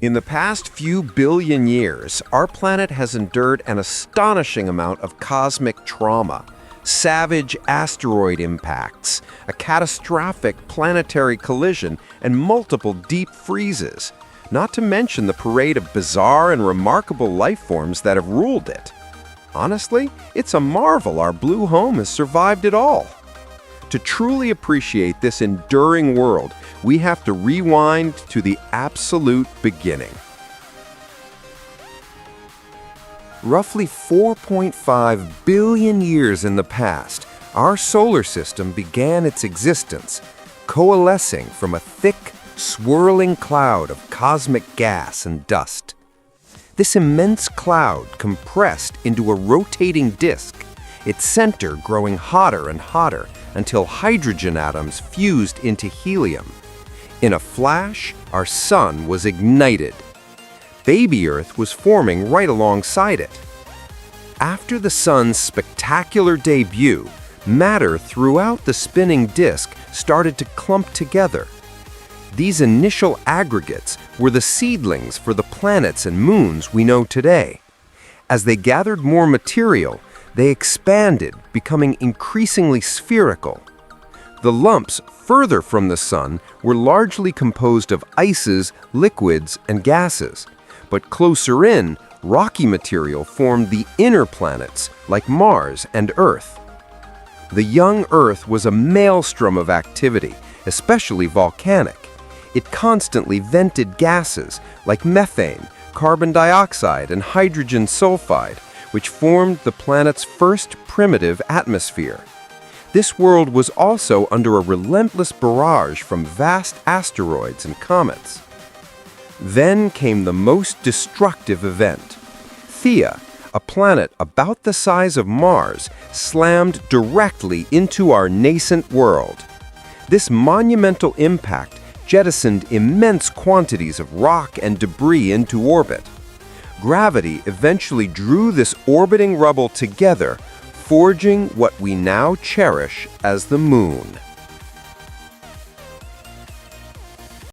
In the past few billion years, our planet has endured an astonishing amount of cosmic trauma. Savage asteroid impacts, a catastrophic planetary collision, and multiple deep freezes. Not to mention the parade of bizarre and remarkable life forms that have ruled it. Honestly, it's a marvel our blue home has survived it all. To truly appreciate this enduring world, we have to rewind to the absolute beginning. Roughly 4.5 billion years in the past, our solar system began its existence, coalescing from a thick, swirling cloud of cosmic gas and dust. This immense cloud compressed into a rotating disk, its center growing hotter and hotter until hydrogen atoms fused into helium. In a flash, our sun was ignited. Baby Earth was forming right alongside it. After the sun's spectacular debut, matter throughout the spinning disk started to clump together. These initial aggregates were the seedlings for the planets and moons we know today. As they gathered more material, they expanded, becoming increasingly spherical. The lumps further from the sun were largely composed of ices, liquids, and gases. But closer in, rocky material formed the inner planets, like Mars and Earth. The young Earth was a maelstrom of activity, especially volcanic. It constantly vented gases like methane, carbon dioxide, and hydrogen sulfide, which formed the planet's first primitive atmosphere. This world was also under a relentless barrage from vast asteroids and comets. Then came the most destructive event. Theia, a planet about the size of Mars, slammed directly into our nascent world. This monumental impact jettisoned immense quantities of rock and debris into orbit. Gravity eventually drew this orbiting rubble together, forging what we now cherish as the Moon.